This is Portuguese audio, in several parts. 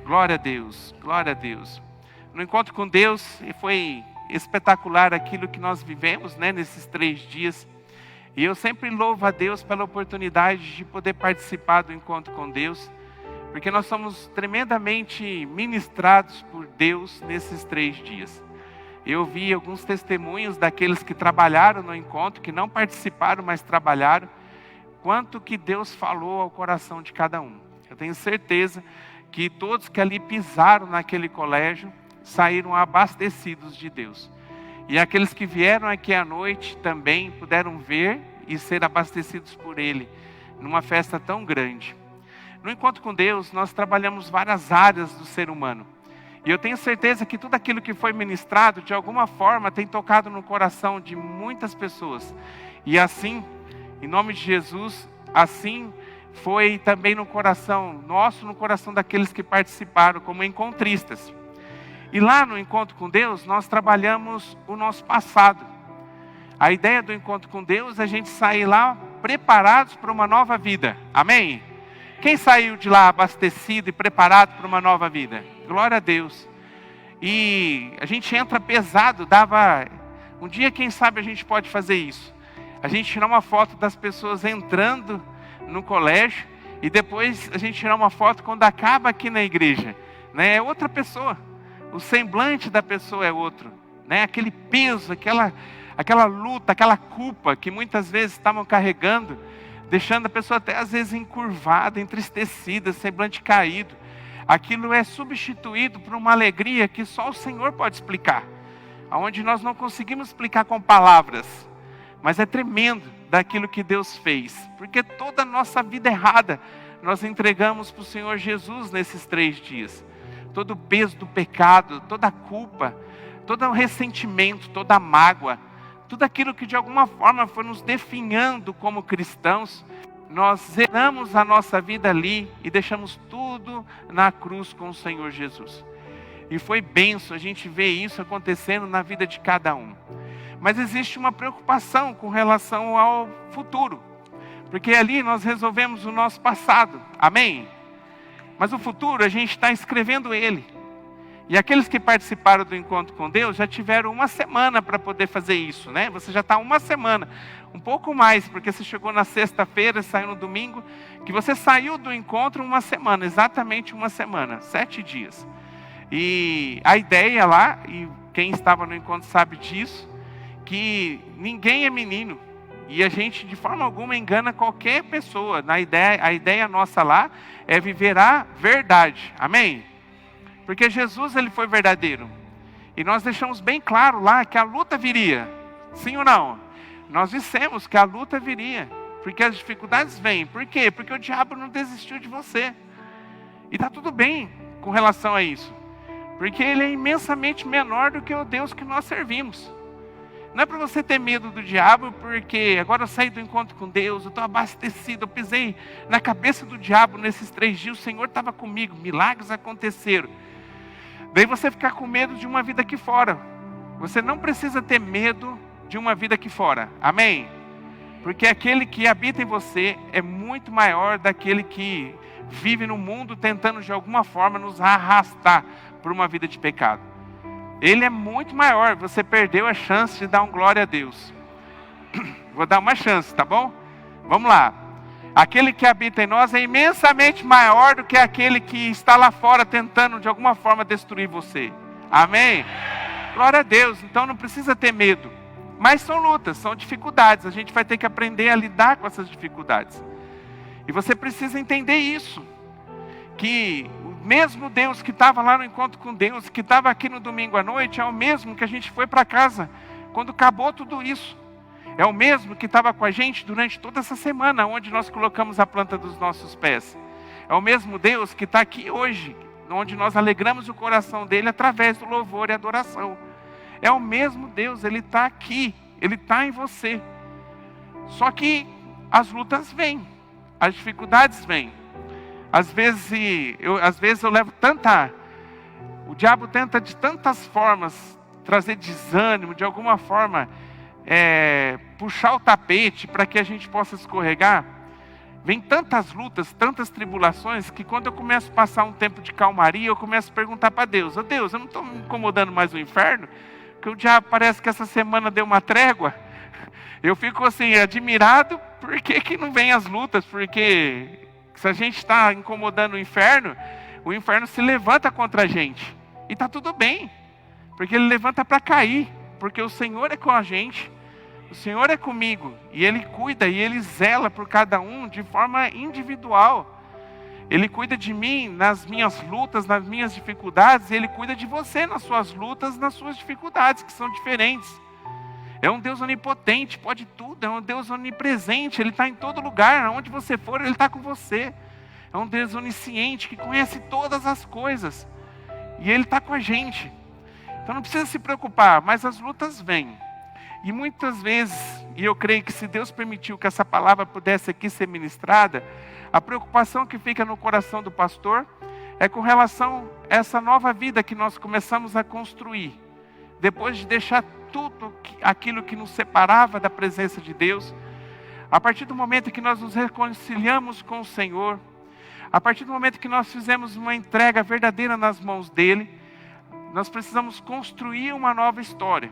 Glória a Deus, glória a Deus. No encontro com Deus, foi espetacular aquilo que nós vivemos, né, nesses 3 dias. E eu sempre louvo a Deus pela oportunidade de poder participar do encontro com Deus, porque nós somos tremendamente ministrados por Deus nesses 3 dias. Eu vi alguns testemunhos daqueles que trabalharam no encontro, que não participaram, mas trabalharam, quanto que Deus falou ao coração de cada um. Eu tenho certeza que todos que ali pisaram naquele colégio, saíram abastecidos de Deus. E aqueles que vieram aqui à noite também puderam ver e ser abastecidos por Ele, numa festa tão grande. No encontro com Deus, nós trabalhamos várias áreas do ser humano. E eu tenho certeza que tudo aquilo que foi ministrado, de alguma forma, tem tocado no coração de muitas pessoas. E assim, em nome de Jesus, assim foi também no coração nosso, no coração daqueles que participaram como encontristas. E lá no encontro com Deus, nós trabalhamos o nosso passado. A ideia do encontro com Deus é a gente sair lá preparados para uma nova vida. Amém? Quem saiu de lá abastecido e preparado para uma nova vida? Glória a Deus. E a gente entra pesado, um dia quem sabe a gente pode fazer isso. A gente tirar uma foto das pessoas entrando no colégio e depois a gente tirar uma foto quando acaba aqui na igreja. Né? É outra pessoa. O semblante da pessoa é outro. Né? Aquele peso, aquela luta, aquela culpa que muitas vezes estavam carregando, deixando a pessoa até às vezes encurvada, entristecida, semblante caído. Aquilo é substituído por uma alegria que só o Senhor pode explicar. Onde nós não conseguimos explicar com palavras. Mas é tremendo daquilo que Deus fez. Porque toda a nossa vida errada, nós entregamos para o Senhor Jesus nesses 3 dias. Todo o peso do pecado, toda a culpa, todo o ressentimento, toda a mágoa, tudo aquilo que de alguma forma foi nos definhando como cristãos, nós zeramos a nossa vida ali e deixamos tudo na cruz com o Senhor Jesus. E foi bênção a gente ver isso acontecendo na vida de cada um. Mas existe uma preocupação com relação ao futuro, porque ali nós resolvemos o nosso passado, amém? Mas o futuro a gente está escrevendo ele. E aqueles que participaram do encontro com Deus já tiveram 1 semana para poder fazer isso, né? Você já está 1 semana, um pouco mais, porque você chegou na sexta-feira, saiu no domingo, que você saiu do encontro 1 semana, exatamente 1 semana, 7 dias. E a ideia lá, e quem estava no encontro sabe disso, que ninguém é menino. E a gente de forma alguma engana qualquer pessoa. A ideia nossa lá é viver a verdade. Amém? Porque Jesus ele foi verdadeiro. E nós deixamos bem claro lá que a luta viria. Sim ou não? Nós dissemos que a luta viria. Porque as dificuldades vêm. Por quê? Porque o diabo não desistiu de você. E está tudo bem com relação a isso. Porque ele é imensamente menor do que o Deus que nós servimos. Não é para você ter medo do diabo, porque agora eu saí do encontro com Deus, eu estou abastecido, eu pisei na cabeça do diabo nesses 3 dias, o Senhor estava comigo, milagres aconteceram. Daí você ficar com medo de uma vida aqui fora. Você não precisa ter medo de uma vida aqui fora, amém? Porque aquele que habita em você é muito maior daquele que vive no mundo tentando de alguma forma nos arrastar por uma vida de pecado. Ele é muito maior, você perdeu a chance de dar um glória a Deus. Vou dar uma chance, tá bom? Vamos lá. Aquele que habita em nós é imensamente maior do que aquele que está lá fora tentando de alguma forma destruir você. Amém? Glória a Deus, então não precisa ter medo. Mas são lutas, são dificuldades, a gente vai ter que aprender a lidar com essas dificuldades. E você precisa entender isso. Que o mesmo Deus que estava lá no encontro com Deus, que estava aqui no domingo à noite, é o mesmo que a gente foi para casa quando acabou tudo isso. É o mesmo que estava com a gente durante toda essa semana, onde nós colocamos a planta dos nossos pés. É o mesmo Deus que está aqui hoje, onde nós alegramos o coração dele através do louvor e adoração. É o mesmo Deus, ele está aqui, ele está em você. Só que as lutas vêm, as dificuldades vêm. Às vezes eu levo o diabo tenta de tantas formas trazer desânimo, de alguma forma puxar o tapete para que a gente possa escorregar. Vem tantas lutas, tantas tribulações, que quando eu começo a passar um tempo de calmaria, eu começo a perguntar para Deus: "Ô Deus, eu não estou me incomodando mais o inferno? Que o diabo parece que essa semana deu uma trégua." Eu fico assim, admirado, por que não vem as lutas? Porque se a gente está incomodando o inferno se levanta contra a gente. E está tudo bem, porque ele levanta para cair, porque o Senhor é com a gente. O Senhor é comigo, e Ele cuida, e Ele zela por cada um de forma individual. Ele cuida de mim nas minhas lutas, nas minhas dificuldades, e Ele cuida de você nas suas lutas, nas suas dificuldades, que são diferentes. É um Deus onipotente, pode tudo, é um Deus onipresente, Ele está em todo lugar, aonde você for, Ele está com você. É um Deus onisciente, que conhece todas as coisas, e Ele está com a gente. Então não precisa se preocupar, mas as lutas vêm. E muitas vezes, e eu creio que se Deus permitiu que essa palavra pudesse aqui ser ministrada, a preocupação que fica no coração do pastor é com relação a essa nova vida que nós começamos a construir. Depois de deixar tudo aquilo que nos separava da presença de Deus, a partir do momento que nós nos reconciliamos com o Senhor, a partir do momento que nós fizemos uma entrega verdadeira nas mãos dEle, nós precisamos construir uma nova história.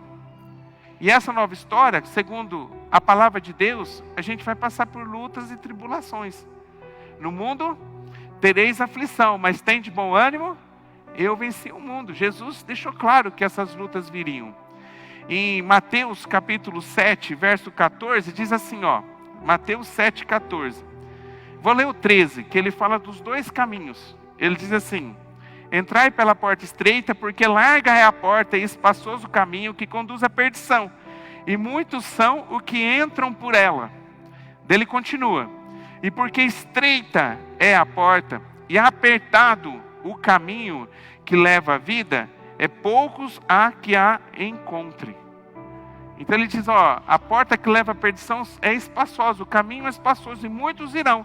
E essa nova história, segundo a palavra de Deus, a gente vai passar por lutas e tribulações. No mundo tereis aflição, mas tem de bom ânimo, eu venci o mundo. Jesus deixou claro que essas lutas viriam. Em Mateus capítulo 7, verso 14, diz assim, Mateus 7, 14. Vou ler o 13, que ele fala dos dois caminhos. Ele diz assim: entrai pela porta estreita, porque larga é a porta e espaçoso o caminho que conduz à perdição, e muitos são os que entram por ela. Dele continua: e porque estreita é a porta, e apertado o caminho que leva à vida, é poucos a que a encontre. Então ele diz, a porta que leva à perdição é espaçosa, o caminho é espaçoso, e muitos irão,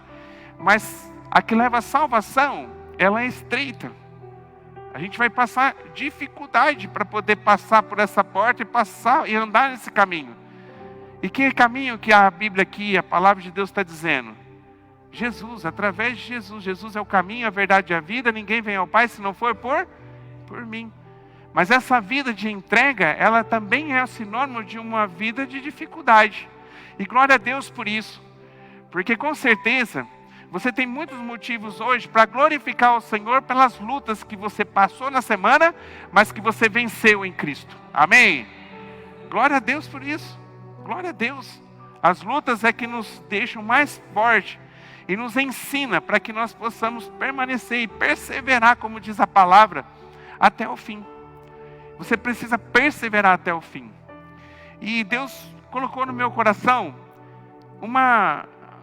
mas a que leva à salvação, ela é estreita. A gente vai passar dificuldade para poder passar por essa porta e andar nesse caminho. E que caminho que a Bíblia aqui, a palavra de Deus está dizendo? Jesus, através de Jesus. Jesus é o caminho, a verdade e a vida. Ninguém vem ao Pai se não for por mim. Mas essa vida de entrega, ela também é sinônimo de uma vida de dificuldade. E glória a Deus por isso. Porque com certeza você tem muitos motivos hoje para glorificar o Senhor pelas lutas que você passou na semana, mas que você venceu em Cristo. Amém? Glória a Deus por isso. Glória a Deus. As lutas é que nos deixam mais fortes e nos ensina para que nós possamos permanecer e perseverar, como diz a palavra, até o fim. Você precisa perseverar até o fim. E Deus colocou no meu coração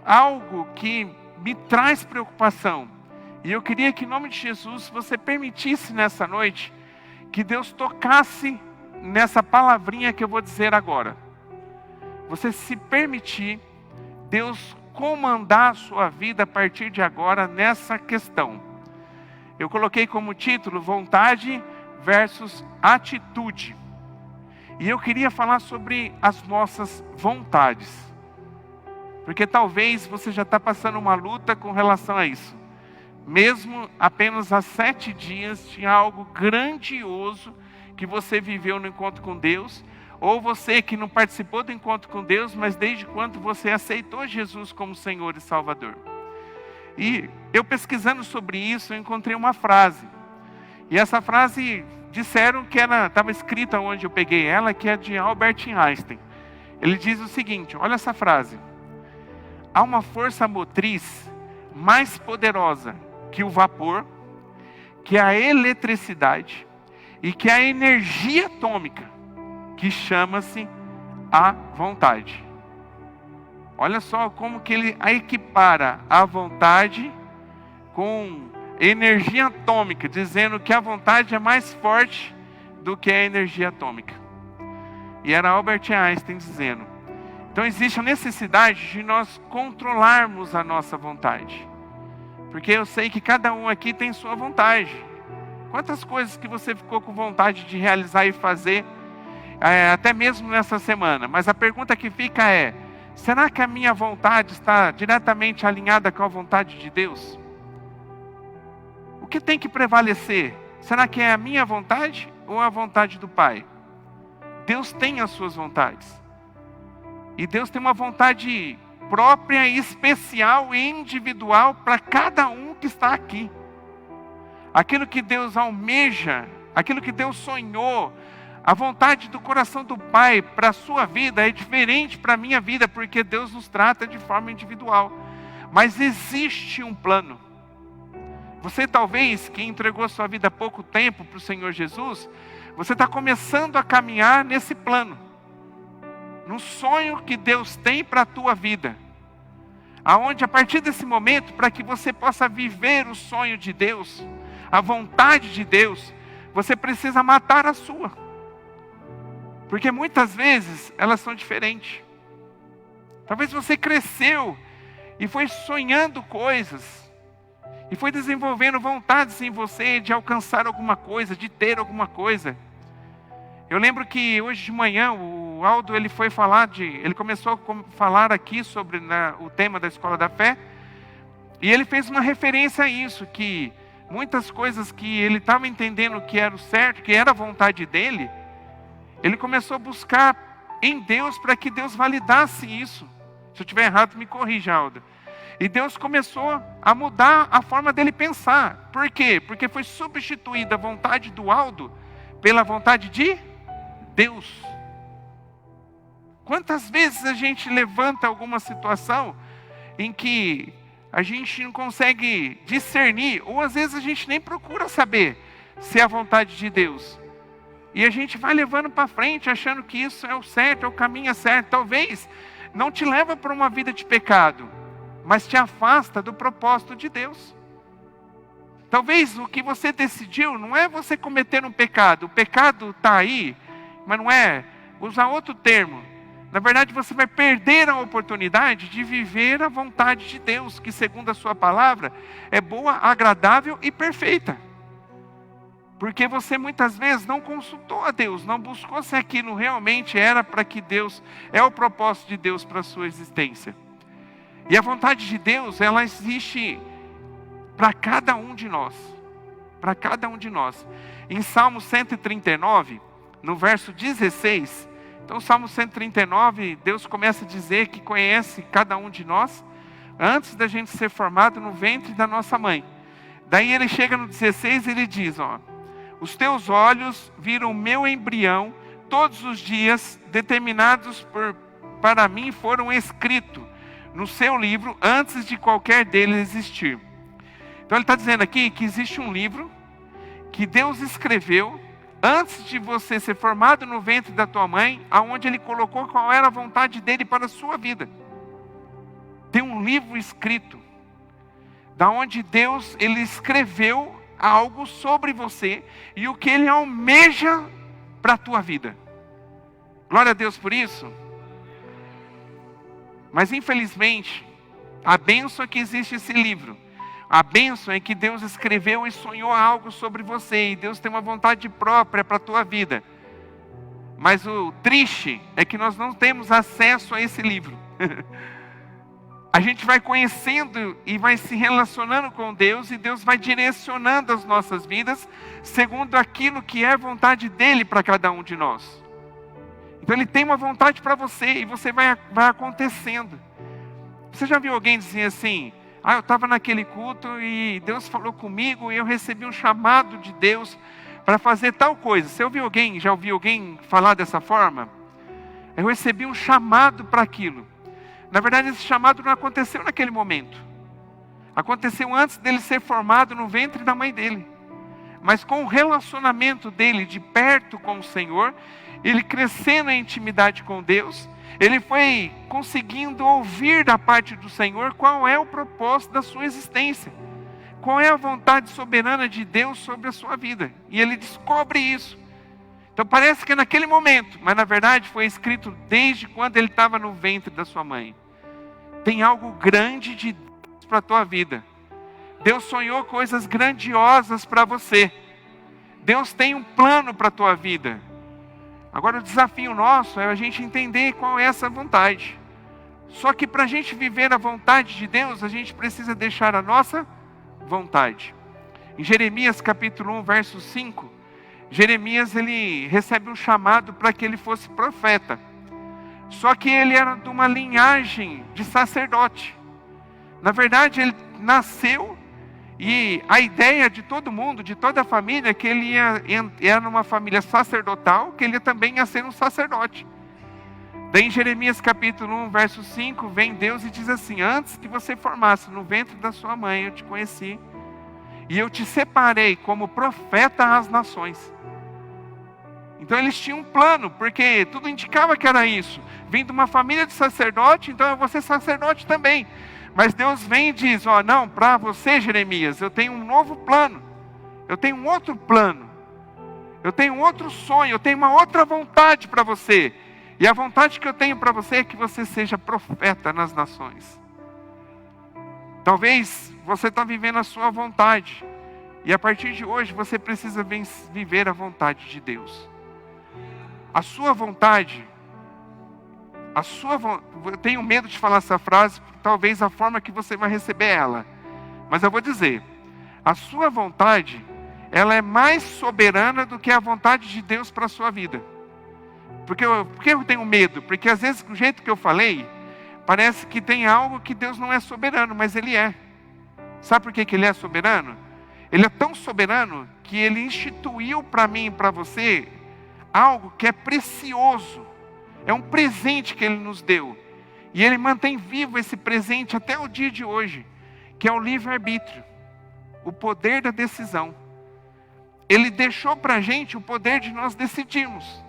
algo que me traz preocupação. E eu queria que em nome de Jesus você permitisse nessa noite que Deus tocasse nessa palavrinha que eu vou dizer agora. Você se permitir, Deus comandar a sua vida a partir de agora nessa questão. Eu coloquei como título vontade versus atitude. E eu queria falar sobre as nossas vontades. Porque talvez você já está passando uma luta com relação a isso. Mesmo apenas há 7 dias, tinha algo grandioso que você viveu no encontro com Deus. Ou você que não participou do encontro com Deus, mas desde quando você aceitou Jesus como Senhor e Salvador. E eu pesquisando sobre isso, eu encontrei uma frase. E essa frase, disseram que ela estava escrita onde eu peguei ela, que é de Albert Einstein. Ele diz o seguinte, olha essa frase: há uma força motriz mais poderosa que o vapor, que a eletricidade e que a energia atômica, que chama-se a vontade. Olha só como que ele equipara a vontade com energia atômica, dizendo que a vontade é mais forte do que a energia atômica. E era Albert Einstein dizendo. Então existe a necessidade de nós controlarmos a nossa vontade. Porque eu sei que cada um aqui tem sua vontade. Quantas coisas que você ficou com vontade de realizar e fazer, até mesmo nessa semana. Mas a pergunta que fica é, será que a minha vontade está diretamente alinhada com a vontade de Deus? O que tem que prevalecer? Será que é a minha vontade ou a vontade do Pai? Deus tem as suas vontades. E Deus tem uma vontade própria, especial e individual para cada um que está aqui. Aquilo que Deus almeja, aquilo que Deus sonhou, a vontade do coração do Pai para a sua vida é diferente para a minha vida, porque Deus nos trata de forma individual. Mas existe um plano. Você talvez, que entregou sua vida há pouco tempo para o Senhor Jesus, você está começando a caminhar nesse plano. No sonho que Deus tem para a tua vida. Aonde a partir desse momento, para que você possa viver o sonho de Deus, a vontade de Deus, você precisa matar a sua. Porque muitas vezes elas são diferentes. Talvez você cresceu e foi sonhando coisas, e foi desenvolvendo vontades em você de alcançar alguma coisa, de ter alguma coisa. Eu lembro que hoje de manhã o Aldo ele começou a falar aqui sobre o tema da Escola da Fé, e ele fez uma referência a isso, que muitas coisas que ele estava entendendo que era o certo, que era a vontade dele, ele começou a buscar em Deus para que Deus validasse isso. Se eu estiver errado, me corrija, Aldo. E Deus começou a mudar a forma dele pensar. Por quê? Porque foi substituída a vontade do Aldo pela vontade de Deus. Quantas vezes a gente levanta alguma situação em que a gente não consegue discernir, ou às vezes a gente nem procura saber se é a vontade de Deus. E a gente vai levando para frente, achando que isso é o certo, é o caminho certo. Talvez não te leva para uma vida de pecado, mas te afasta do propósito de Deus. Talvez o que você decidiu não é você cometer um pecado. O pecado está aí, mas não é, usar outro termo. Na verdade, você vai perder a oportunidade de viver a vontade de Deus, que segundo a sua palavra, é boa, agradável e perfeita. Porque você muitas vezes não consultou a Deus, não buscou se aquilo realmente era para que Deus, é o propósito de Deus para a sua existência. E a vontade de Deus, ela existe para cada um de nós. Para cada um de nós. Em Salmo 139, no verso 16, então Salmo 139, Deus começa a dizer que conhece cada um de nós, antes da gente ser formado no ventre da nossa mãe. Daí ele chega no 16 e ele diz, os teus olhos viram o meu embrião, todos os dias determinados para mim foram escritos no seu livro, antes de qualquer deles existir. Então ele está dizendo aqui que existe um livro que Deus escreveu antes de você ser formado no ventre da tua mãe, aonde Ele colocou qual era a vontade dEle para a sua vida. Tem um livro escrito, da onde Deus Ele escreveu algo sobre você e o que Ele almeja para a tua vida. Glória a Deus por isso. Mas infelizmente, a bênção é que existe esse livro. A bênção é que Deus escreveu e sonhou algo sobre você. E Deus tem uma vontade própria para a tua vida. Mas o triste é que nós não temos acesso a esse livro. A gente vai conhecendo e vai se relacionando com Deus. E Deus vai direcionando as nossas vidas segundo aquilo que é a vontade dEle para cada um de nós. Então Ele tem uma vontade para você e você vai acontecendo. Você já viu alguém dizer assim, eu estava naquele culto e Deus falou comigo e eu recebi um chamado de Deus para fazer tal coisa. Já ouviu alguém falar dessa forma? Eu recebi um chamado para aquilo. Na verdade, esse chamado não aconteceu naquele momento. Aconteceu antes dele ser formado no ventre da mãe dele. Mas com o relacionamento dele de perto com o Senhor, ele crescendo em intimidade com Deus, ele foi conseguindo ouvir da parte do Senhor qual é o propósito da sua existência. Qual é a vontade soberana de Deus sobre a sua vida. E ele descobre isso. Então parece que é naquele momento, mas na verdade foi escrito desde quando ele estava no ventre da sua mãe. Tem algo grande de Deus para a tua vida. Deus sonhou coisas grandiosas para você. Deus tem um plano para a tua vida. Agora o desafio nosso é a gente entender qual é essa vontade. Só que para a gente viver a vontade de Deus, a gente precisa deixar a nossa vontade. Em Jeremias capítulo 1, verso 5, Jeremias ele recebe um chamado para que ele fosse profeta. Só que ele era de uma linhagem de sacerdote. Na verdade, ele nasceu e a ideia de todo mundo, de toda a família, é que ele era numa família sacerdotal, que ele também ia ser um sacerdote. Daí em Jeremias capítulo 1, verso 5, vem Deus e diz assim: antes que você formasse no ventre da sua mãe, eu te conheci, e eu te separei como profeta às nações. Então eles tinham um plano, porque tudo indicava que era isso. Vim de uma família de sacerdote, então eu vou ser sacerdote também. Mas Deus vem e diz: ó, não, para você, Jeremias, eu tenho um novo plano. Eu tenho um outro plano. Eu tenho um outro sonho, eu tenho uma outra vontade para você. E a vontade que eu tenho para você é que você seja profeta nas nações. Talvez você está vivendo a sua vontade. E a partir de hoje você precisa viver a vontade de Deus. A sua vontade, eu tenho medo de falar essa frase, talvez a forma que você vai receber ela. Mas eu vou dizer, a sua vontade, ela é mais soberana do que a vontade de Deus para a sua vida. Por que eu tenho medo? Porque às vezes, do jeito que eu falei, parece que tem algo que Deus não é soberano, mas Ele é. Sabe por que Ele é soberano? Ele é tão soberano que Ele instituiu para mim e para você algo que é precioso. É um presente que Ele nos deu. E Ele mantém vivo esse presente até o dia de hoje, que é o livre-arbítrio, o poder da decisão. Ele deixou para a gente o poder de nós decidirmos.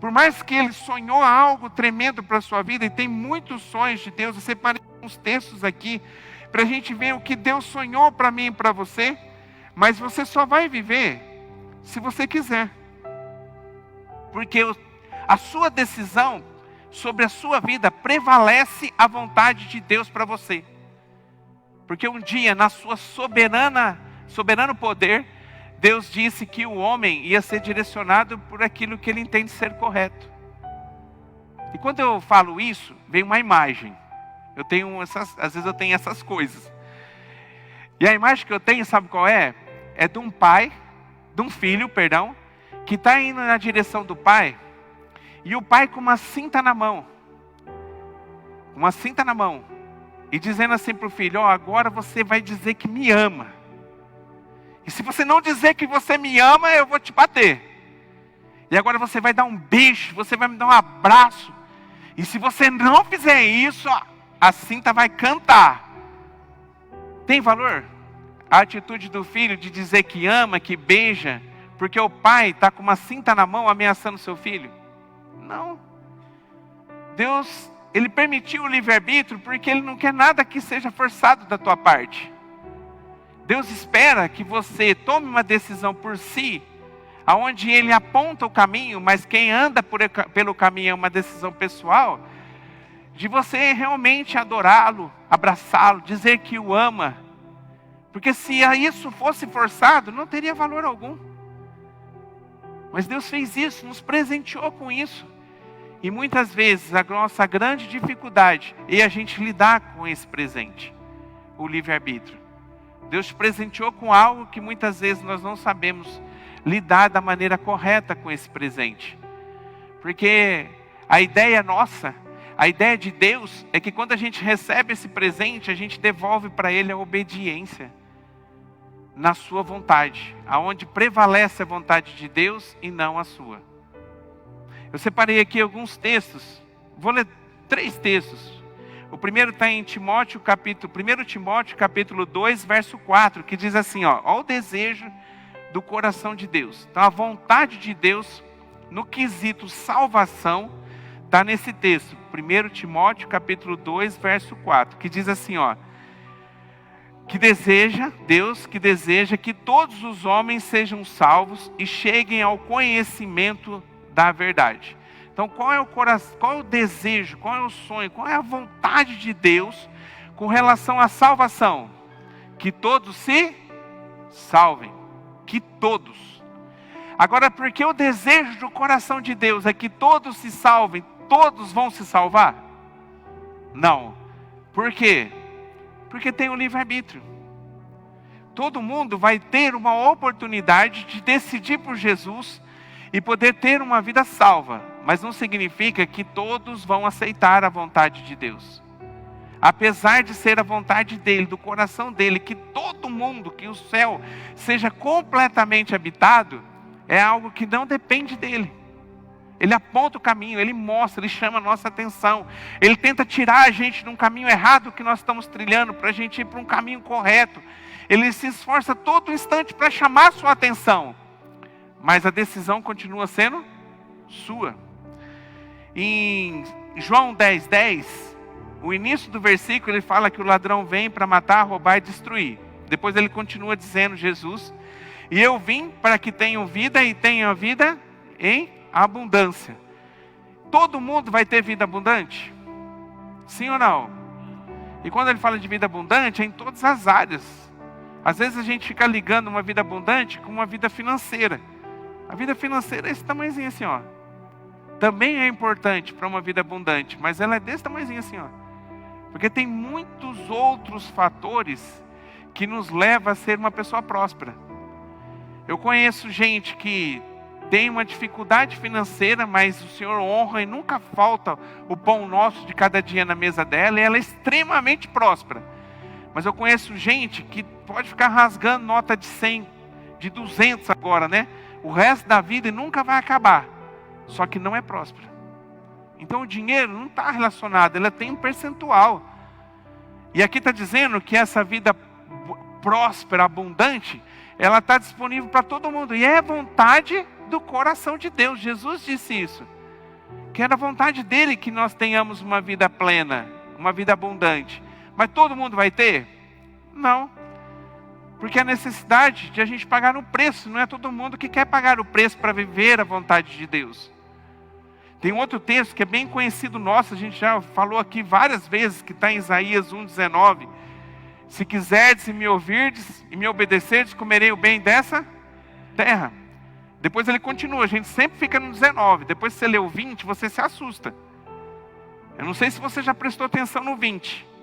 Por mais que Ele sonhou algo tremendo para a sua vida, e tem muitos sonhos de Deus, eu separei uns textos aqui, para a gente ver o que Deus sonhou para mim e para você, mas você só vai viver se você quiser. Porque a sua decisão sobre a sua vida prevalece a vontade de Deus para você. Porque um dia, na sua soberano poder, Deus disse que o homem ia ser direcionado por aquilo que ele entende ser correto. E quando eu falo isso, vem uma imagem. Às vezes eu tenho essas coisas. E a imagem que eu tenho, sabe qual é? É de um filho, que está indo na direção do pai, e o pai com uma cinta na mão. E dizendo assim para o filho: ó, agora você vai dizer que me ama. E se você não dizer que você me ama, eu vou te bater. E agora você vai dar um beijo, você vai me dar um abraço. E se você não fizer isso, a cinta vai cantar. Tem valor a atitude do filho de dizer que ama, que beija, porque o pai está com uma cinta na mão ameaçando seu filho? Não. Deus, Ele permitiu o livre-arbítrio porque Ele não quer nada que seja forçado da tua parte. Deus espera que você tome uma decisão por si, aonde Ele aponta o caminho, mas quem anda pelo caminho é uma decisão pessoal, de você realmente adorá-lo, abraçá-lo, dizer que o ama. Porque se isso fosse forçado, não teria valor algum. Mas Deus fez isso, nos presenteou com isso. E muitas vezes a nossa grande dificuldade é a gente lidar com esse presente, o livre-arbítrio. Deus te presenteou com algo que muitas vezes nós não sabemos lidar da maneira correta com esse presente. Porque a ideia nossa, a ideia de Deus é que quando a gente recebe esse presente, a gente devolve para Ele a obediência na sua vontade, aonde prevalece a vontade de Deus e não a sua. Eu separei aqui alguns textos, vou ler 3 textos. O primeiro está em 1 Timóteo capítulo 2, verso 4, que diz assim, ó o desejo do coração de Deus. Então a vontade de Deus no quesito salvação está nesse texto, 1 Timóteo capítulo 2, verso 4, que diz assim, Deus que deseja que todos os homens sejam salvos e cheguem ao conhecimento da verdade. Então qual é o desejo, qual é o sonho, qual é a vontade de Deus com relação à salvação? Que todos se salvem, que todos. Agora, porque o desejo do coração de Deus é que todos se salvem, todos vão se salvar? Não. Por quê? Porque tem o livre-arbítrio. Todo mundo vai ter uma oportunidade de decidir por Jesus e poder ter uma vida salva. Mas não significa que todos vão aceitar a vontade de Deus. Apesar de ser a vontade dele, do coração dele, que todo mundo, que o céu seja completamente habitado, é algo que não depende dele. Ele aponta o caminho, ele mostra, ele chama a nossa atenção. Ele tenta tirar a gente de um caminho errado que nós estamos trilhando, para a gente ir para um caminho correto. Ele se esforça todo instante para chamar a sua atenção. Mas a decisão continua sendo sua. Em João 10:10, o início do versículo, ele fala que o ladrão vem para matar, roubar e destruir. Depois ele continua dizendo, Jesus, e eu vim para que tenham vida e tenham vida em abundância. Todo mundo vai ter vida abundante? Sim ou não? E quando ele fala de vida abundante, é em todas as áreas. Às vezes a gente fica ligando uma vida abundante com uma vida financeira. A vida financeira é esse tamanhozinho assim, ó. Também é importante para uma vida abundante, mas ela é desse tamanhozinho assim, ó. Porque tem muitos outros fatores que nos levam a ser uma pessoa próspera. Eu conheço gente que tem uma dificuldade financeira, mas o Senhor honra e nunca falta o pão nosso de cada dia na mesa dela, e ela é extremamente próspera. Mas eu conheço gente que pode ficar rasgando nota de 100, de 200 agora, né? O resto da vida e nunca vai acabar. Só que não é próspera. Então o dinheiro não está relacionado, ela tem um percentual. E aqui está dizendo que essa vida próspera, abundante, ela está disponível para todo mundo. E é vontade do coração de Deus. Jesus disse isso. Que era vontade dele que nós tenhamos uma vida plena, uma vida abundante. Mas todo mundo vai ter? Não. Porque a necessidade de a gente pagar o preço. Não é todo mundo que quer pagar o preço para viver a vontade de Deus. Tem um outro texto que é bem conhecido nosso. A gente já falou aqui várias vezes. Que está em Isaías 1,19. Se quiserdes e me ouvirdes e me obedecerdes, comerei o bem dessa terra. Depois ele continua. A gente sempre fica no 19. Depois que você lê o 20, você se assusta. Eu não sei se você já prestou atenção no 20.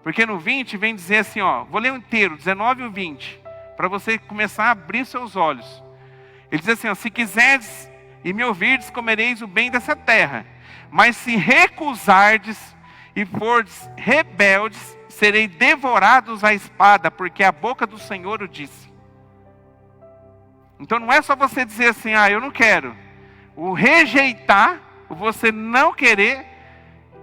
Porque no 20 vem dizer assim, ó, vou ler o inteiro, 19 e o 20, para você começar a abrir seus olhos. Ele diz assim, ó, se quiserdes e me ouvirdes, comereis o bem dessa terra. Mas se recusardes e fordes rebeldes, serei devorados à espada, porque a boca do Senhor o disse. Então não é só você dizer assim, eu não quero. O rejeitar, o você não querer,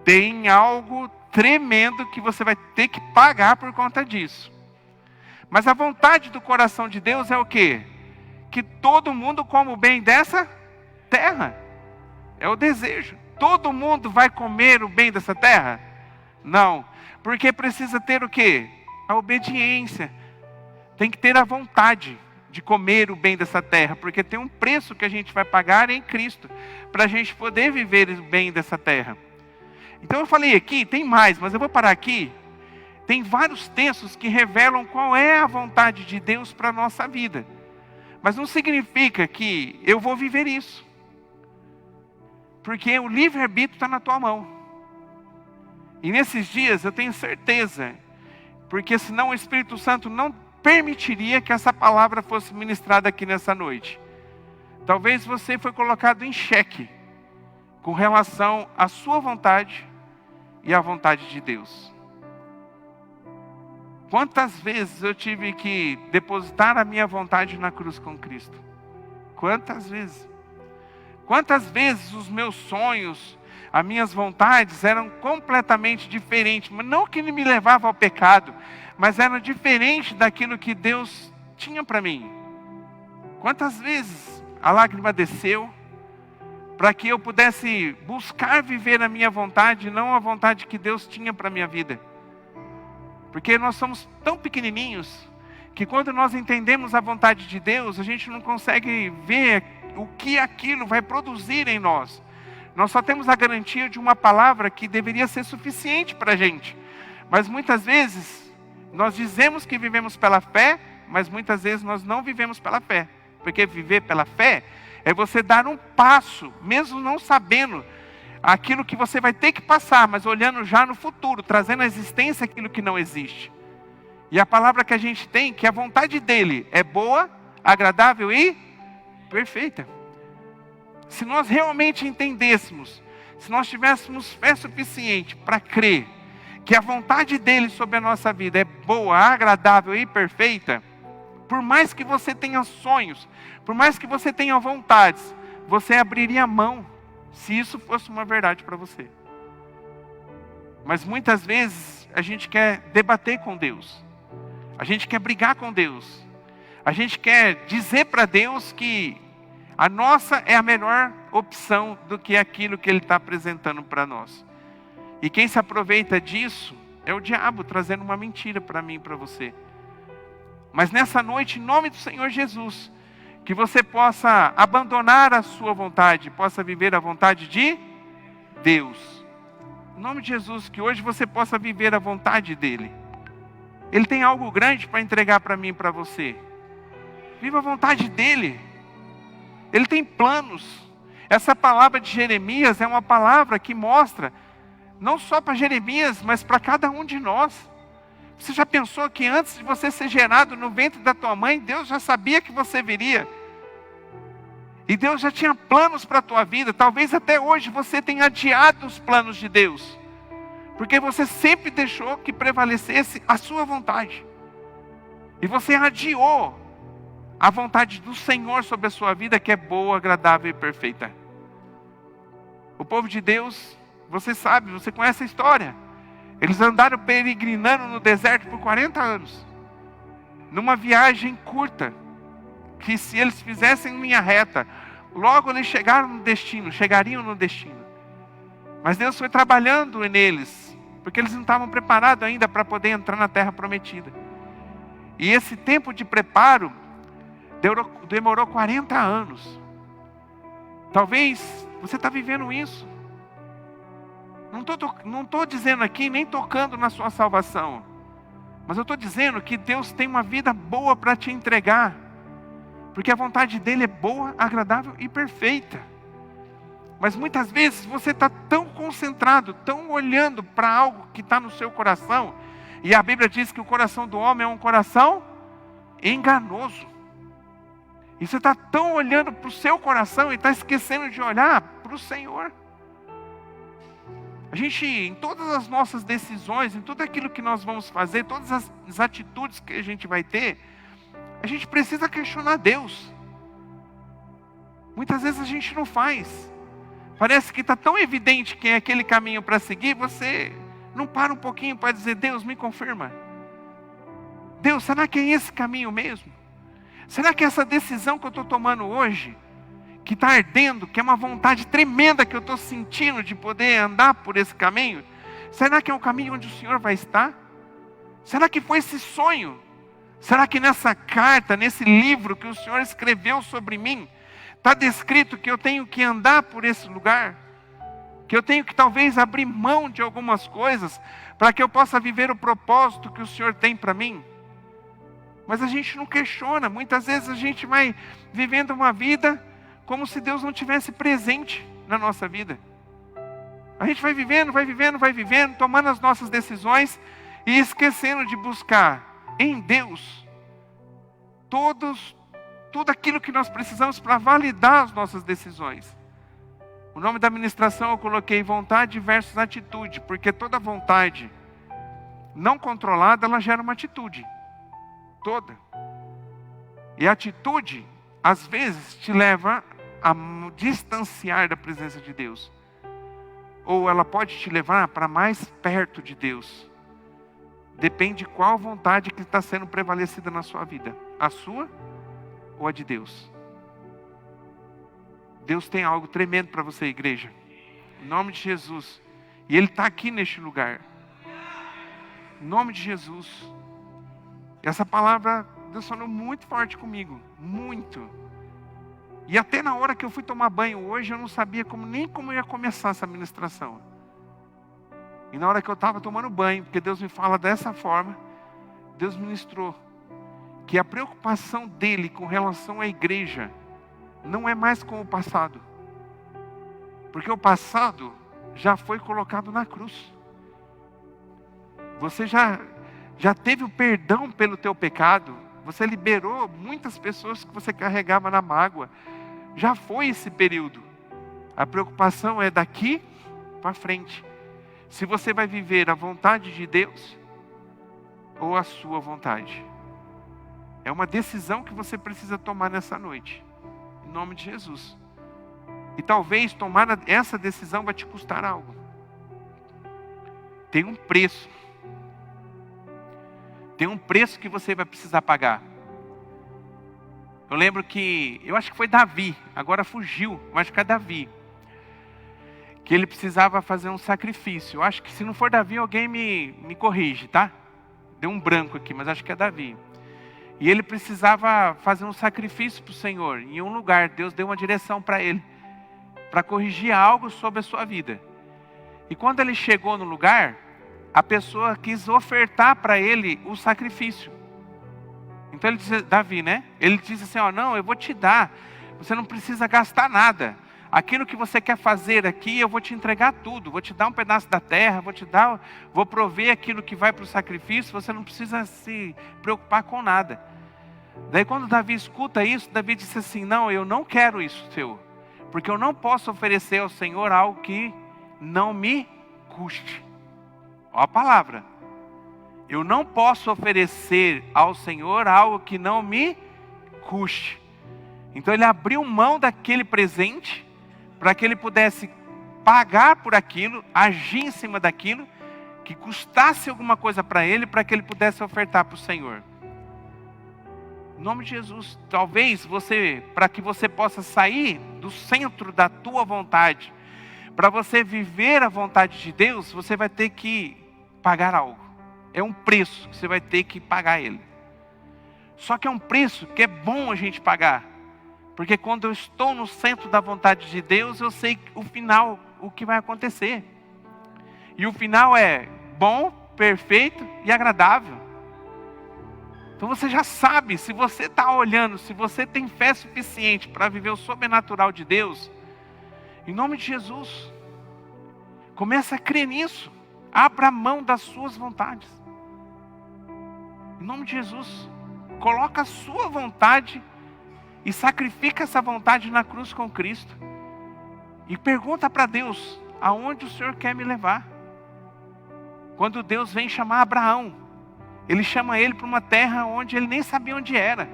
tem algo tremendo que você vai ter que pagar por conta disso. Mas a vontade do coração de Deus é o quê? Que todo mundo coma o bem dessa terra. É o desejo. Todo mundo vai comer o bem dessa terra? Não. Porque precisa ter o quê? A obediência. Tem que ter a vontade de comer o bem dessa terra. Porque tem um preço que a gente vai pagar em Cristo, para a gente poder viver o bem dessa terra. Então eu falei aqui, tem mais, mas eu vou parar aqui. Tem vários textos que revelam qual é a vontade de Deus para a nossa vida. Mas não significa que eu vou viver isso. Porque o livre-arbítrio está na tua mão. E nesses dias eu tenho certeza, porque senão o Espírito Santo não permitiria que essa palavra fosse ministrada aqui nessa noite. Talvez você foi colocado em xeque com relação à sua vontade e à vontade de Deus. Quantas vezes eu tive que depositar a minha vontade na cruz com Cristo? Quantas vezes? Quantas vezes os meus sonhos, as minhas vontades eram completamente diferentes, mas não que me levava ao pecado, mas eram diferentes daquilo que Deus tinha para mim. Quantas vezes a lágrima desceu, para que eu pudesse buscar viver a minha vontade, não a vontade que Deus tinha para a minha vida. Porque nós somos tão pequenininhos, que quando nós entendemos a vontade de Deus, a gente não consegue ver o que aquilo vai produzir em nós. Nós só temos a garantia de uma palavra que deveria ser suficiente para a gente. Mas muitas vezes, nós dizemos que vivemos pela fé, mas muitas vezes nós não vivemos pela fé. Porque viver pela fé é você dar um passo, mesmo não sabendo aquilo que você vai ter que passar, mas olhando já no futuro, trazendo à existência aquilo que não existe. E a palavra que a gente tem, que a vontade dele é boa, agradável e perfeita. Se nós realmente entendêssemos, se nós tivéssemos fé suficiente para crer que a vontade dele sobre a nossa vida é boa, agradável e perfeita, por mais que você tenha sonhos, por mais que você tenha vontades, você abriria mão, se isso fosse uma verdade para você. Mas muitas vezes a gente quer debater com Deus, a gente quer brigar com Deus, a gente quer dizer para Deus que a nossa é a melhor opção do que aquilo que Ele está apresentando para nós. E quem se aproveita disso é o diabo, trazendo uma mentira para mim e para você. Mas nessa noite, em nome do Senhor Jesus, que você possa abandonar a sua vontade, possa viver a vontade de Deus. Em nome de Jesus, que hoje você possa viver a vontade dEle. Ele tem algo grande para entregar para mim e para você. Viva a vontade dEle. Ele tem planos. Essa palavra de Jeremias é uma palavra que mostra, não só para Jeremias, mas para cada um de nós. Você já pensou que antes de você ser gerado no ventre da tua mãe, Deus já sabia que você viria? E Deus já tinha planos para a tua vida. Talvez até hoje você tenha adiado os planos de Deus, porque você sempre deixou que prevalecesse a sua vontade. E você adiou a vontade do Senhor sobre a sua vida, que é boa, agradável e perfeita. O povo de Deus, você sabe, você conhece a história. Eles andaram peregrinando no deserto por 40 anos. Numa viagem curta, que se eles fizessem em linha reta, logo eles chegariam no destino. Mas Deus foi trabalhando neles, porque eles não estavam preparados ainda para poder entrar na terra prometida. E esse tempo de preparo demorou 40 anos. Talvez você está vivendo isso. Não estou dizendo aqui, nem tocando na sua salvação. Mas eu estou dizendo que Deus tem uma vida boa para te entregar. Porque a vontade dEle é boa, agradável e perfeita. Mas muitas vezes você está tão concentrado, tão olhando para algo que está no seu coração. E a Bíblia diz que o coração do homem é um coração enganoso. E você está tão olhando para o seu coração e está esquecendo de olhar para o Senhor. A gente, em todas as nossas decisões, em tudo aquilo que nós vamos fazer, todas as atitudes que a gente vai ter, a gente precisa questionar Deus. Muitas vezes a gente não faz. Parece que está tão evidente que é aquele caminho para seguir, você não para um pouquinho para dizer: Deus, me confirma. Deus, será que é esse caminho mesmo? Será que essa decisão que eu estou tomando hoje, que está ardendo, que é uma vontade tremenda que eu estou sentindo de poder andar por esse caminho, será que é o caminho onde o Senhor vai estar? Será que foi esse sonho? Será que nessa carta, nesse livro que o Senhor escreveu sobre mim, está descrito que eu tenho que andar por esse lugar? Que eu tenho que talvez abrir mão de algumas coisas, para que eu possa viver o propósito que o Senhor tem para mim? Mas a gente não questiona. Muitas vezes a gente vai vivendo uma vida como se Deus não tivesse presente na nossa vida. A gente vai vivendo, tomando as nossas decisões e esquecendo de buscar em Deus tudo aquilo que nós precisamos para validar as nossas decisões. O nome da ministração eu coloquei vontade versus atitude, porque toda vontade não controlada, ela gera uma atitude. Toda. E a atitude, às vezes, te leva a distanciar da presença de Deus. Ou ela pode te levar para mais perto de Deus. Depende de qual vontade que está sendo prevalecida na sua vida. A sua ou a de Deus? Deus tem algo tremendo para você, igreja. Em nome de Jesus. E Ele está aqui neste lugar. Em nome de Jesus. Essa palavra Deus falou muito forte comigo. Muito. E até na hora que eu fui tomar banho hoje, eu não sabia nem como ia começar essa ministração. E na hora que eu estava tomando banho, porque Deus me fala dessa forma, Deus ministrou que a preocupação dEle com relação à igreja não é mais com o passado. Porque o passado já foi colocado na cruz. Você já teve o perdão pelo teu pecado. Você liberou muitas pessoas que você carregava na mágoa. Já foi esse período. A preocupação é daqui para frente. Se você vai viver a vontade de Deus ou a sua vontade. É uma decisão que você precisa tomar nessa noite. Em nome de Jesus. E talvez tomar essa decisão vai te custar algo. Tem um preço. Tem um preço que você vai precisar pagar. Eu lembro que, eu acho que foi Davi, agora fugiu, mas acho que é Davi. Que ele precisava fazer um sacrifício. Eu acho que se não for Davi, alguém me corrige, tá? Deu um branco aqui, mas acho que é Davi. E ele precisava fazer um sacrifício para o Senhor. Em um lugar, Deus deu uma direção para ele. Para corrigir algo sobre a sua vida. E quando ele chegou no lugar, a pessoa quis ofertar para ele o sacrifício. Então ele disse, Davi, né? Ele disse assim, não, eu vou te dar. Você não precisa gastar nada. Aquilo que você quer fazer aqui, eu vou te entregar tudo. Vou te dar um pedaço da terra, vou prover aquilo que vai para o sacrifício. Você não precisa se preocupar com nada. Daí quando Davi escuta isso, Davi disse assim, não, eu não quero isso, Senhor. Porque eu não posso oferecer ao Senhor algo que não me custe. Olha a palavra. Eu não posso oferecer ao Senhor algo que não me custe. Então ele abriu mão daquele presente para que ele pudesse pagar por aquilo, agir em cima daquilo, que custasse alguma coisa para ele, para que ele pudesse ofertar para o Senhor. Em nome de Jesus, talvez para que você possa sair do centro da tua vontade, para você viver a vontade de Deus, você vai ter que pagar algo. É um preço que você vai ter que pagar ele. Só que é um preço que é bom a gente pagar. Porque quando eu estou no centro da vontade de Deus, eu sei o final, o que vai acontecer. E o final é bom, perfeito e agradável. Então você já sabe, se você está olhando, se você tem fé suficiente para viver o sobrenatural de Deus, em nome de Jesus, começa a crer nisso. Abra mão das suas vontades. Em nome de Jesus, coloca a sua vontade e sacrifica essa vontade na cruz com Cristo. E pergunta para Deus, aonde o Senhor quer me levar? Quando Deus vem chamar Abraão, ele chama ele para uma terra onde ele nem sabia onde era.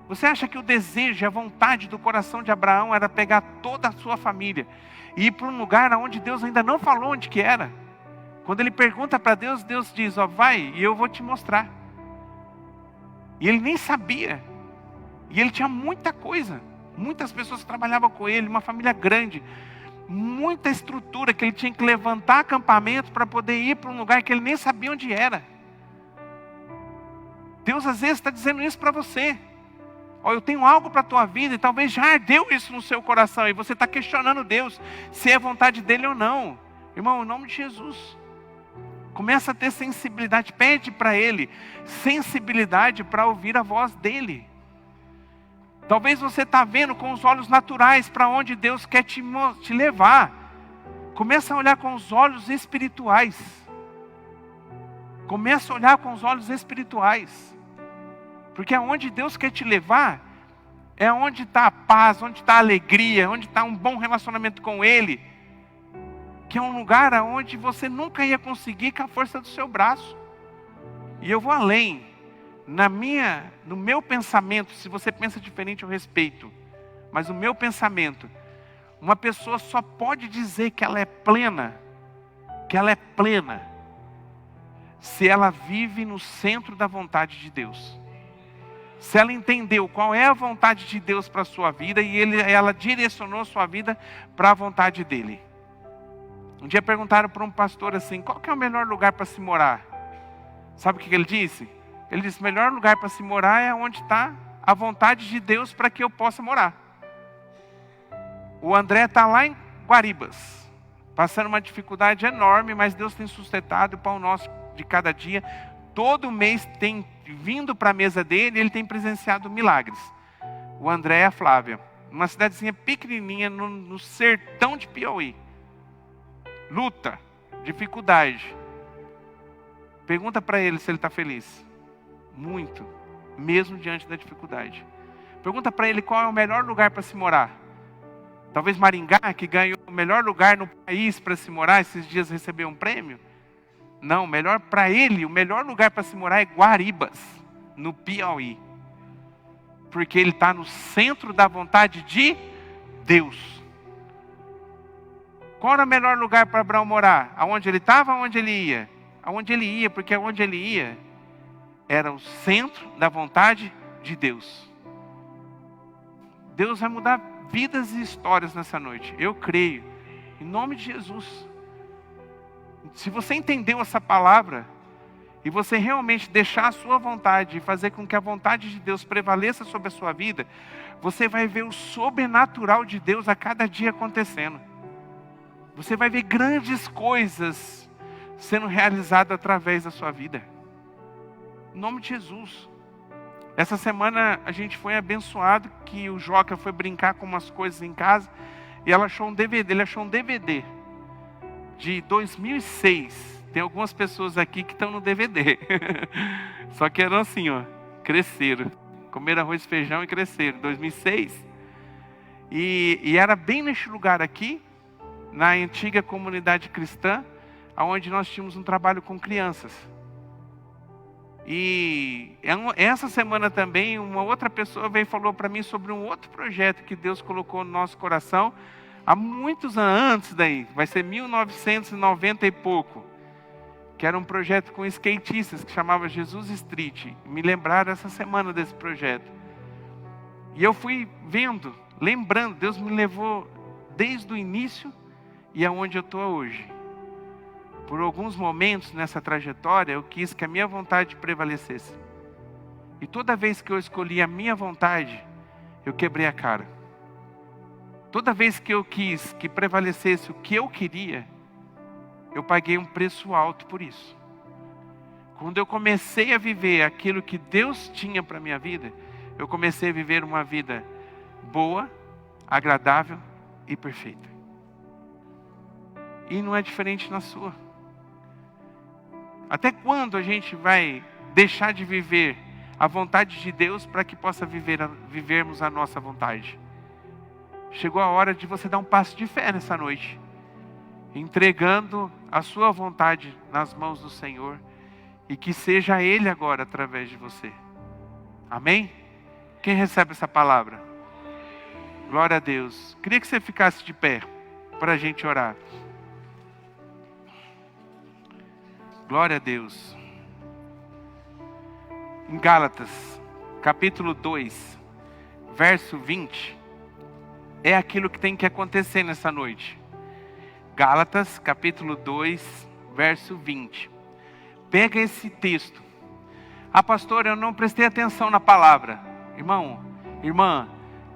Você acha que o desejo, a vontade do coração de Abraão era pegar toda a sua família e ir para um lugar onde Deus ainda não falou onde que era? Quando ele pergunta para Deus, Deus diz, vai e eu vou te mostrar. E ele nem sabia. E ele tinha muita coisa. Muitas pessoas que trabalhavam com ele, uma família grande. Muita estrutura que ele tinha que levantar acampamento para poder ir para um lugar que ele nem sabia onde era. Deus às vezes está dizendo isso para você. Eu tenho algo para a tua vida e talvez já ardeu isso no seu coração. E você está questionando Deus se é vontade dele ou não. Irmão, em nome de Jesus. Começa a ter sensibilidade. Pede para ele sensibilidade para ouvir a voz dele. Talvez você está vendo com os olhos naturais para onde Deus quer te levar. Começa a olhar com os olhos espirituais. Começa a olhar com os olhos espirituais. Porque aonde Deus quer te levar, é onde está a paz, onde está a alegria, onde está um bom relacionamento com Ele. Que é um lugar onde você nunca ia conseguir com a força do seu braço. E eu vou além. No meu pensamento, se você pensa diferente, eu respeito. Mas o meu pensamento, uma pessoa só pode dizer que ela é plena, se ela vive no centro da vontade de Deus. Se ela entendeu qual é a vontade de Deus para a sua vida e ela direcionou sua vida para a vontade dele. Um dia perguntaram para um pastor assim, qual que é o melhor lugar para se morar? Sabe o que ele disse? Ele disse, o melhor lugar para se morar é onde está a vontade de Deus para que eu possa morar. O André está lá em Guaribas, passando uma dificuldade enorme, mas Deus tem sustentado o pão nosso de cada dia. Todo mês tem vindo para a mesa dele, ele tem presenciado milagres. O André e a Flávia, uma cidadezinha pequenininha no sertão de Piauí. luta, dificuldade. Pergunta para ele se ele está feliz. Muito, mesmo diante da dificuldade. Pergunta para ele qual é o melhor lugar para se morar. Talvez Maringá, que ganhou o melhor lugar no país para se morar, esses dias recebeu um prêmio. Não, melhor para ele, o melhor lugar para se morar é Guaribas, no Piauí. Porque ele está no centro da vontade de Deus. Qual era o melhor lugar para Abraão morar? Aonde ele estava, aonde ele ia? Aonde ele ia, porque aonde ele ia era o centro da vontade de Deus. Deus vai mudar vidas e histórias nessa noite. Eu creio. Em nome de Jesus. Se você entendeu essa palavra, e você realmente deixar a sua vontade e fazer com que a vontade de Deus prevaleça sobre a sua vida, você vai ver o sobrenatural de Deus a cada dia acontecendo. Você vai ver grandes coisas sendo realizadas através da sua vida. Em nome de Jesus. Essa semana a gente foi abençoado que o Joca foi brincar com umas coisas em casa e ele achou um DVD de 2006. Tem algumas pessoas aqui que estão no DVD. Só que eram assim, ó, cresceram. Comeram arroz e feijão e cresceram. 2006. E era bem neste lugar aqui, na antiga comunidade cristã, onde nós tínhamos um trabalho com crianças. E essa semana também, uma outra pessoa veio e falou para mim sobre um outro projeto que Deus colocou no nosso coração, há muitos anos antes daí, vai ser 1990 e pouco, que era um projeto com skatistas, que chamava Jesus Street. Me lembraram essa semana desse projeto. E eu fui vendo, lembrando, Deus me levou desde o início e aonde eu estou hoje. Por alguns momentos nessa trajetória, eu quis que a minha vontade prevalecesse. E toda vez que eu escolhi a minha vontade, eu quebrei a cara. Toda vez que eu quis que prevalecesse o que eu queria, eu paguei um preço alto por isso. Quando eu comecei a viver aquilo que Deus tinha para a minha vida, eu comecei a viver uma vida boa, agradável e perfeita. E não é diferente na sua. Até quando a gente vai deixar de viver a vontade de Deus para que possa vivermos a nossa vontade? Chegou a hora de você dar um passo de fé nessa noite, entregando a sua vontade nas mãos do Senhor, e que seja Ele agora através de você. Amém? Quem recebe essa palavra? Glória a Deus. Queria que você ficasse de pé para a gente orar. Glória a Deus. Em Gálatas, capítulo 2, verso 20, é aquilo que tem que acontecer nessa noite. Gálatas, capítulo 2, verso 20. Pega esse texto. Ah, pastor, eu não prestei atenção na palavra. Irmão, irmã,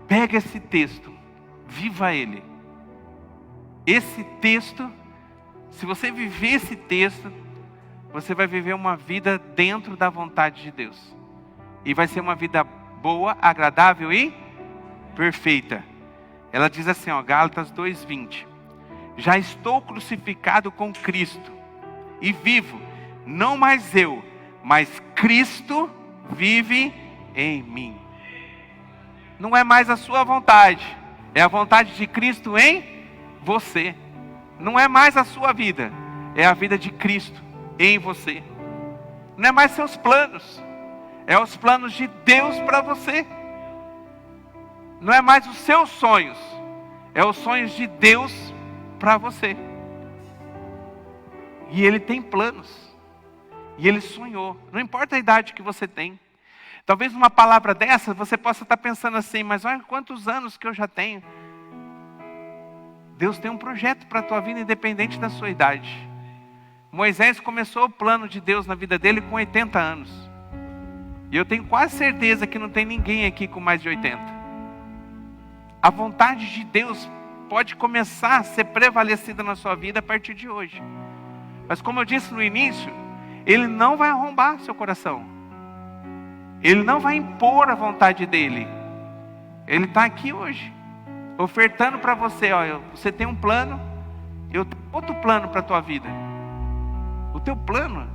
pega esse texto. Viva ele. Esse texto, se você viver esse texto, você vai viver uma vida dentro da vontade de Deus. E vai ser uma vida boa, agradável e perfeita. Ela diz assim, ó, Gálatas 2:20. Já estou crucificado com Cristo e vivo, não mais eu, mas Cristo vive em mim. Não é mais a sua vontade, é a vontade de Cristo em você. Não é mais a sua vida, é a vida de Cristo em você. Não é mais seus planos, é os planos de Deus para você. Não é mais os seus sonhos, é os sonhos de Deus para você. E Ele tem planos, e Ele sonhou. Não importa a idade que você tem. Talvez numa palavra dessa você possa estar pensando assim, mas olha quantos anos que eu já tenho. Deus tem um projeto para a tua vida independente da sua idade. Moisés começou o plano de Deus na vida dele com 80 anos. E eu tenho quase certeza que não tem ninguém aqui com mais de 80. A vontade de Deus pode começar a ser prevalecida na sua vida a partir de hoje. Mas como eu disse no início, Ele não vai arrombar seu coração. Ele não vai impor a vontade dEle. Ele está aqui hoje, ofertando para você, ó, você tem um plano, eu tenho outro plano para a tua vida. O teu plano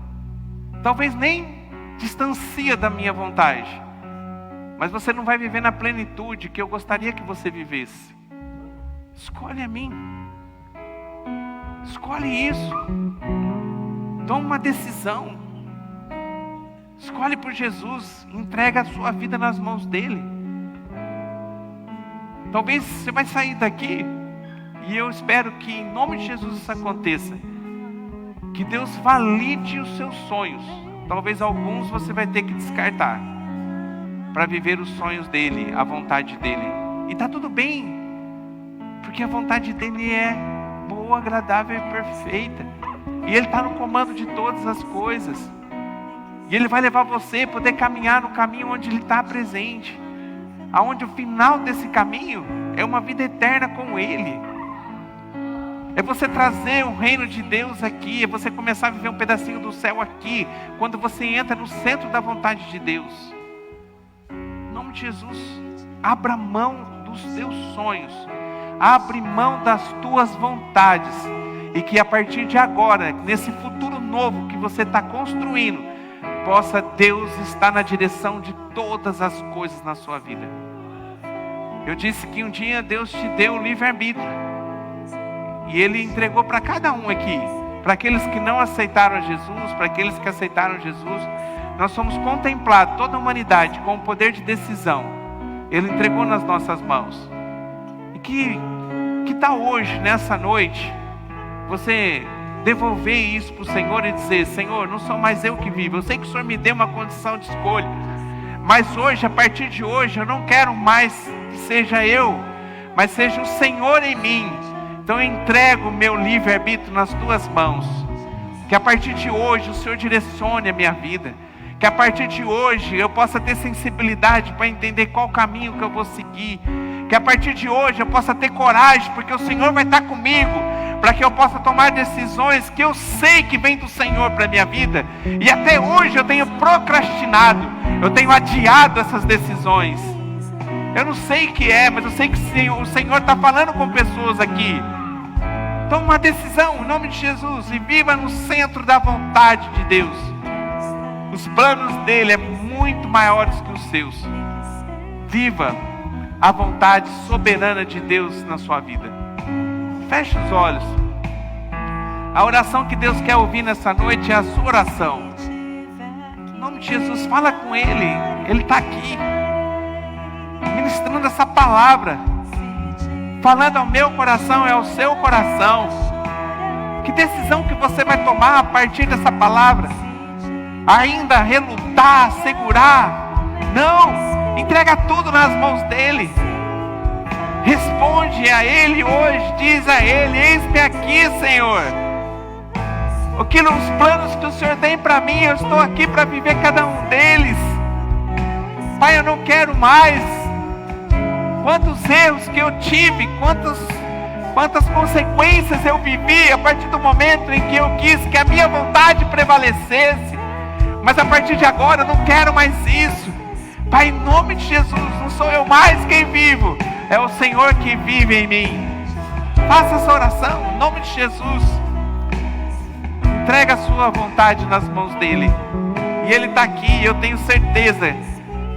talvez nem distancia da minha vontade, mas você não vai viver na plenitude que eu gostaria que você vivesse. Escolhe a mim. Escolhe isso. Toma uma decisão. Escolhe por Jesus. Entrega a sua vida nas mãos dele. Talvez você vai sair daqui, e eu espero que em nome de Jesus isso aconteça. Que Deus valide os seus sonhos. Talvez alguns você vai ter que descartar para viver os sonhos dele, a vontade dele. E está tudo bem, porque a vontade dele é boa, agradável e perfeita. E ele está no comando de todas as coisas. E ele vai levar você a poder caminhar no caminho onde ele está presente. Aonde o final desse caminho é uma vida eterna com ele. É você trazer o reino de Deus aqui. É você começar a viver um pedacinho do céu aqui. Quando você entra no centro da vontade de Deus. Em nome de Jesus, abra mão dos teus sonhos. Abre mão das tuas vontades. E que a partir de agora, nesse futuro novo que você está construindo, possa Deus estar na direção de todas as coisas na sua vida. Eu disse que um dia Deus te deu o livre-arbítrio. E Ele entregou para cada um aqui. Para aqueles que não aceitaram Jesus, para aqueles que aceitaram Jesus. Nós somos contemplados, toda a humanidade, com o poder de decisão. Ele entregou nas nossas mãos. E que tal hoje, nessa noite, você devolver isso para o Senhor e dizer: Senhor, não sou mais eu que vivo. Eu sei que o Senhor me deu uma condição de escolha. Mas hoje, a partir de hoje, eu não quero mais que seja eu, mas seja o Senhor em mim. Então eu entrego o meu livre-arbítrio nas tuas mãos. Que a partir de hoje o Senhor direcione a minha vida. Que a partir de hoje eu possa ter sensibilidade para entender qual caminho que eu vou seguir. Que a partir de hoje eu possa ter coragem, porque o Senhor vai estar comigo, para que eu possa tomar decisões que eu sei que vem do Senhor para a minha vida. E até hoje eu tenho procrastinado, eu tenho adiado essas decisões. Eu não sei o que é, mas eu sei que o Senhor está falando com pessoas aqui. Toma uma decisão em nome de Jesus e viva no centro da vontade de Deus. Os planos dele são muito maiores que os seus. Viva a vontade soberana de Deus na sua vida. Feche os olhos. A oração que Deus quer ouvir nessa noite é a sua oração. Em nome de Jesus, fala com Ele. Ele está aqui, ministrando essa palavra, falando ao meu coração e ao seu coração. Que decisão que você vai tomar a partir dessa palavra? Ainda relutar, segurar? Não, entrega tudo nas mãos dele. Responde a Ele hoje, diz a Ele: eis-me aqui, Senhor. Os planos que o Senhor tem para mim, eu estou aqui para viver cada um deles. Pai, eu não quero mais. Quantos erros que eu tive, quantas consequências eu vivi a partir do momento em que eu quis que a minha vontade prevalecesse. Mas a partir de agora eu não quero mais isso. Pai, em nome de Jesus, não sou eu mais quem vivo, é o Senhor que vive em mim. Faça essa oração em nome de Jesus. Entrega a sua vontade nas mãos dele. E Ele está aqui, eu tenho certeza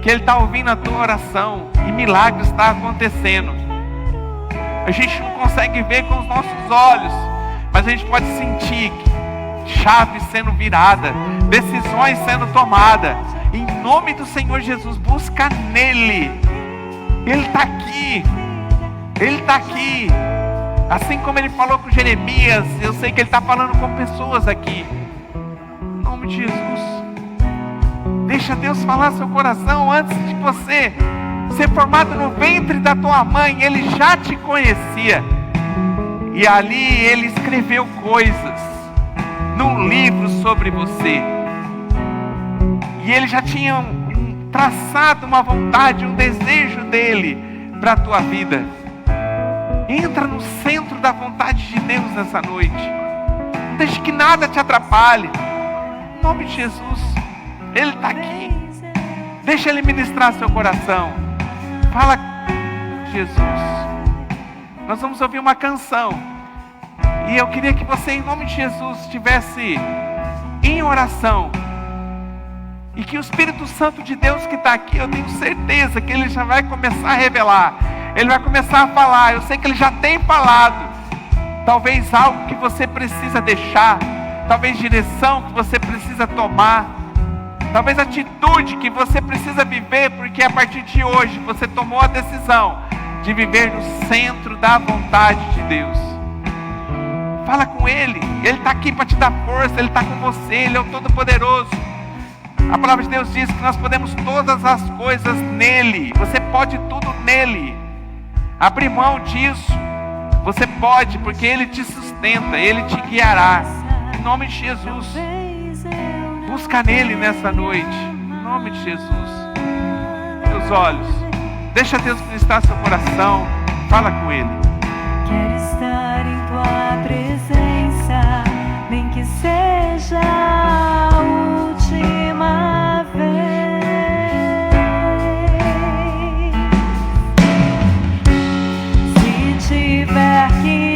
que Ele está ouvindo a tua oração. E milagres estão acontecendo. A gente não consegue ver com os nossos olhos, mas a gente pode sentir chaves sendo virada, decisões sendo tomadas. Em nome do Senhor Jesus, busca nele. Ele está aqui. Ele está aqui. Assim como Ele falou com Jeremias, eu sei que Ele está falando com pessoas aqui. Em nome de Jesus. Deixa Deus falar seu coração antes de você ser formado no ventre da tua mãe. Ele já te conhecia. E ali Ele escreveu coisas num livro sobre você. E Ele já tinha traçado uma vontade, um desejo dEle para a tua vida. Entra no centro da vontade de Deus nessa noite. Não deixe que nada te atrapalhe. Em nome de Jesus. Ele está aqui. Deixa Ele ministrar seu coração. Fala, Jesus. Nós vamos ouvir uma canção. E eu queria que você, em nome de Jesus, estivesse em oração. E que o Espírito Santo de Deus que está aqui, eu tenho certeza que Ele já vai começar a revelar. Ele vai começar a falar. Eu sei que Ele já tem falado. Talvez algo que você precisa deixar. Talvez direção que você precisa tomar. Talvez atitude que você precisa viver. Porque a partir de hoje você tomou a decisão de viver no centro da vontade de Deus. Fala com Ele. Ele está aqui para te dar força. Ele está com você. Ele é o Todo-Poderoso. A palavra de Deus diz que nós podemos todas as coisas nele. Você pode tudo nele. Abrir mão disso. Você pode, porque Ele te sustenta. Ele te guiará. Em nome de Jesus. Busca nele nessa noite. Em nome de Jesus. Seus olhos. Deixa Deus ministrar seu coração. Fala com Ele. Quero estar em tua presença, nem que seja a última vez. Se tiver que